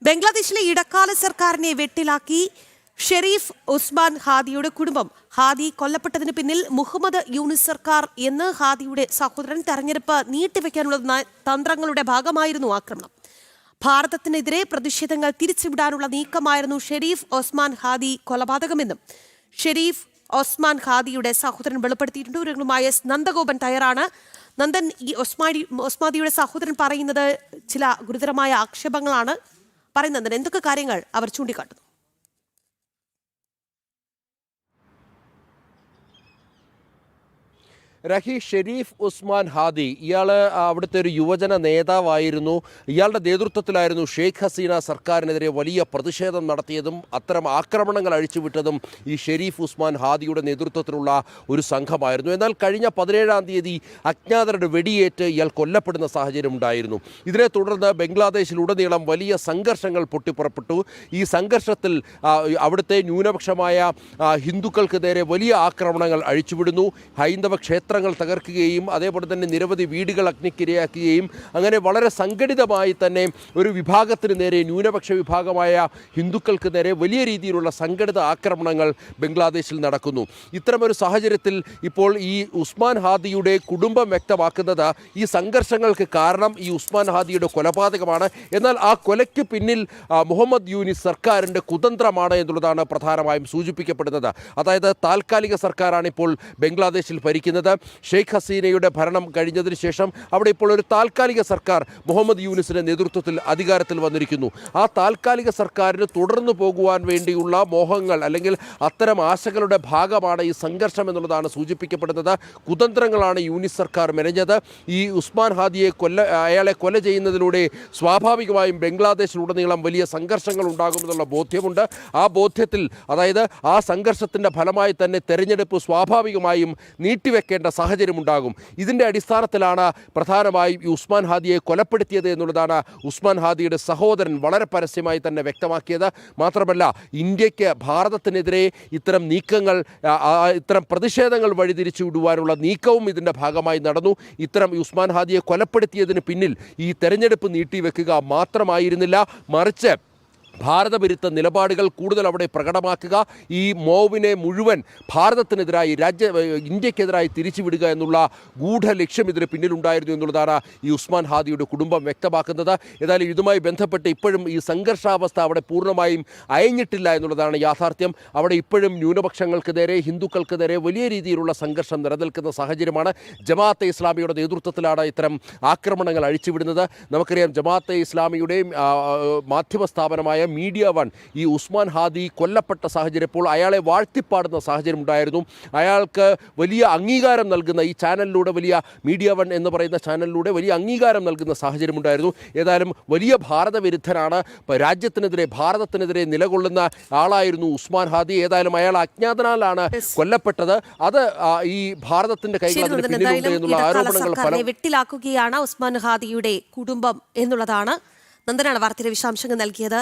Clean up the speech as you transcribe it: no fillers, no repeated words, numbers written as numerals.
ബംഗ്ലാദേശിലെ ഇടക്കാല സർക്കാരിനെ വെട്ടിലാക്കി ഷെരീഫ് ഉസ്മാൻ ഹാദിയുടെ കുടുംബം. ഹാദി കൊല്ലപ്പെട്ടതിന് പിന്നിൽ മുഹമ്മദ് യൂനിസ് സർക്കാർ എന്ന് ഹാദിയുടെ സഹോദരൻ തെരഞ്ഞെടുപ്പ് നീട്ടിവെക്കാനുള്ള തന്ത്രങ്ങളുടെ ഭാഗമായിരുന്നു ആക്രമണം. ഭാരതത്തിനെതിരെ പ്രതിഷേധങ്ങൾ തിരിച്ചുവിടാനുള്ള നീക്കമായിരുന്നു ഷെരീഫ് ഒസ്മാൻ ഹാദി കൊലപാതകമെന്നും ഷെരീഫ് ഒസ്മാൻ ഹാദിയുടെ സഹോദരൻ വെളിപ്പെടുത്തിയിട്ടുണ്ട്. വിവരങ്ങളുമായി നന്ദഗോപൻ തയ്യാറാണ്. നന്ദൻ, ഈ ഒസ്മാദിയുടെ സഹോദരൻ പറയുന്നത് ചില ഗുരുതരമായ ആക്ഷേപങ്ങളാണ് പറയുന്നത്. എന്തൊക്കെ കാര്യങ്ങൾ അവർ ചൂണ്ടിക്കാട്ടുന്നു? ഷെരീഫ് ഉസ്മാൻ ഹാദി ഇയാൾ അവിടുത്തെ ഒരു യുവജന നേതാവായിരുന്നു. ഇയാളുടെ നേതൃത്വത്തിലായിരുന്നു ഷെയ്ഖ് ഹസീന സർക്കാരിനെതിരെ വലിയ പ്രതിഷേധം നടത്തിയതും അത്തരം ആക്രമണങ്ങൾ അഴിച്ചുവിട്ടതും ഈ ഷെരീഫ് ഉസ്മാൻ ഹാദിയുടെ നേതൃത്വത്തിലുള്ള ഒരു സംഘമായിരുന്നു. എന്നാൽ കഴിഞ്ഞ 17-ാം തീയതി അജ്ഞാതരുടെ വെടിയേറ്റ് ഇയാൾ കൊല്ലപ്പെടുന്ന സാഹചര്യം ഉണ്ടായിരുന്നു. ഇതിനെ തുടർന്ന് ബംഗ്ലാദേശിലുടനീളം വലിയ സംഘർഷങ്ങൾ പൊട്ടിപ്പുറപ്പെട്ടു. ഈ സംഘർഷത്തിൽ അവിടുത്തെ ന്യൂനപക്ഷമായ ഹിന്ദുക്കൾക്ക് നേരെ വലിയ ആക്രമണങ്ങൾ അഴിച്ചുവിടുന്നു. ഹൈന്ദവ ക്ഷേത്രങ്ങൾ തകർക്കുകയും അതേപോലെ തന്നെ നിരവധി വീടുകൾ അഗ്നിക്കിരയാക്കുകയും അങ്ങനെ വളരെ സംഘടിതമായി തന്നെ ഒരു വിഭാഗത്തിന് നേരെ, ന്യൂനപക്ഷ വിഭാഗമായ ഹിന്ദുക്കൾക്ക് നേരെ വലിയ രീതിയിലുള്ള സംഘടിത ആക്രമണങ്ങൾ ബംഗ്ലാദേശിൽ നടക്കുന്നു. ഇത്തരമൊരു സാഹചര്യത്തിൽ ഇപ്പോൾ ഈ ഉസ്മാൻ ഹാദിയുടെ കുടുംബം വ്യക്തമാക്കുന്നത് ഈ സംഘർഷങ്ങൾക്ക് കാരണം ഈ ഉസ്മാൻ ഹാദിയുടെ കൊലപാതകമാണ്. എന്നാൽ ആ കൊലയ്ക്ക് പിന്നിൽ മുഹമ്മദ് യൂനിസ് സർക്കാരിൻ്റെ കുതന്ത്രമാണ് എന്നുള്ളതാണ് പ്രധാനമായും സൂചിപ്പിക്കപ്പെടുന്നത്. അതായത് താൽക്കാലിക സർക്കാരാണ് ഇപ്പോൾ ബംഗ്ലാദേശിൽ ഭരിക്കുന്നത്. ഷെയ്ഖ് ഹസീനയുടെ ഭരണം കഴിഞ്ഞതിന് ശേഷം അവിടെ ഇപ്പോൾ ഒരു താൽക്കാലിക സർക്കാർ മുഹമ്മദ് യൂനിസിന്റെ നേതൃത്വത്തിൽ അധികാരത്തിൽ വന്നിരിക്കുന്നു. ആ താൽക്കാലിക സർക്കാരിന് തുടർന്നു പോകുവാൻ വേണ്ടിയുള്ള മോഹങ്ങൾ അല്ലെങ്കിൽ അത്തരം ആശകളുടെ ഭാഗമാണ് ഈ സംഘർഷം എന്നുള്ളതാണ് സൂചിപ്പിക്കപ്പെടുന്നത്. കുതന്ത്രങ്ങളാണ് യൂനിസ് സർക്കാർ മെനഞ്ഞത്. ഈ ഉസ്മാൻ ഹാദിയെ അയാളെ കൊല ചെയ്യുന്നതിലൂടെ സ്വാഭാവികമായും ബംഗ്ലാദേശിലുടനീളം വലിയ സംഘർഷങ്ങൾ ഉണ്ടാകുമെന്നുള്ള ബോധ്യമുണ്ട്. ആ ബോധ്യത്തിൽ, അതായത് ആ സംഘർഷത്തിൻ്റെ ഫലമായി തന്നെ തെരഞ്ഞെടുപ്പ് സ്വാഭാവികമായും നീട്ടിവെക്കേണ്ട സാഹചര്യമുണ്ടാകും. ഇതിൻ്റെ അടിസ്ഥാനത്തിലാണ് പ്രധാനമായും ഈ ഉസ്മാൻ ഹാദിയെ കൊലപ്പെടുത്തിയത് എന്നുള്ളതാണ് ഉസ്മാൻ ഹാദിയുടെ സഹോദരൻ വളരെ പരസ്യമായി തന്നെ വ്യക്തമാക്കിയത്. മാത്രമല്ല, ഇന്ത്യക്ക് ഭാരതത്തിനെതിരെ ഇത്തരം നീക്കങ്ങൾ, ഇത്തരം പ്രതിഷേധങ്ങൾ വഴിതിരിച്ചു വിടുവാനുള്ള നീക്കവും ഇതിൻ്റെ ഭാഗമായി നടന്നു. ഇത്തരം ഉസ്മാൻ ഹാദിയെ കൊലപ്പെടുത്തിയതിന് പിന്നിൽ ഈ തെരഞ്ഞെടുപ്പ് നീട്ടിവെക്കുക മാത്രമായിരുന്നില്ല, മറിച്ച് ഭാരതവിരുദ്ധ നിലപാടുകൾ കൂടുതൽ അവിടെ പ്രകടമാക്കുക, ഈ മോവിനെ മുഴുവൻ ഭാരതത്തിനെതിരായി, ഇന്ത്യക്കെതിരായി തിരിച്ചുവിടുക എന്നുള്ള ഗൂഢലക്ഷ്യം ഇതിന് പിന്നിലുണ്ടായിരുന്നു എന്നുള്ളതാണ് ഈ ഉസ്മാൻ ഹാദിയുടെ കുടുംബം വ്യക്തമാക്കുന്നത്. ഏതായാലും ഇതുമായി ബന്ധപ്പെട്ട് ഇപ്പോഴും ഈ സംഘർഷാവസ്ഥ അവിടെ പൂർണ്ണമായും അയഞ്ഞിട്ടില്ല എന്നുള്ളതാണ് യാഥാർത്ഥ്യം. അവിടെ ഇപ്പോഴും ന്യൂനപക്ഷങ്ങൾക്ക് നേരെ, ഹിന്ദുക്കൾക്ക് നേരെ വലിയ രീതിയിലുള്ള സംഘർഷം നിലനിൽക്കുന്ന സാഹചര്യമാണ്. ജമാഅത്തെ ഇസ്ലാമിയുടെ നേതൃത്വത്തിലാണ് ഇത്തരം ആക്രമണങ്ങൾ അഴിച്ചുവിടുന്നത്. നമുക്കറിയാം, ജമാഅത്തെ ഇസ്ലാമിയുടെയും മാധ്യമ സ്ഥാപനമായ മീഡിയ വൺ ഈ ഉസ്മാൻ ഹാദി കൊല്ലപ്പെട്ട സാഹചര്യം, ഇപ്പോൾ അയാളെ വാഴ്ത്തിപ്പാടുന്ന സാഹചര്യം ഉണ്ടായിരുന്നു. അയാൾക്ക് വലിയ അംഗീകാരം നൽകുന്ന, ഈ ചാനലിലൂടെ, വലിയ മീഡിയ വൺ എന്ന് പറയുന്ന ചാനലിലൂടെ വലിയ അംഗീകാരം നൽകുന്ന സാഹചര്യം ഉണ്ടായിരുന്നു. ഏതായാലും വലിയ ഭാരതവിരുദ്ധനാണ്, രാജ്യത്തിനെതിരെ, ഭാരതത്തിനെതിരെ നിലകൊള്ളുന്ന ആളായിരുന്നു ഉസ്മാൻ ഹാദി. ഏതായാലും അയാൾ അജ്ഞാതനാലാണ് കൊല്ലപ്പെട്ടത്. അത് ഈ ഭാരതത്തിന്റെ കൈകളിൽ പിന്നിലുണ്ട് എന്നുള്ള ആരോപണങ്ങൾ വെട്ടിലാക്കുകയാണ് ഉസ്മാൻ ഹാദിയുടെ കുടുംബം എന്നുള്ളതാണ്. നന്ദനാണ് വാർത്തയുടെ വിശദാംശങ്ങൾ നൽകിയത്.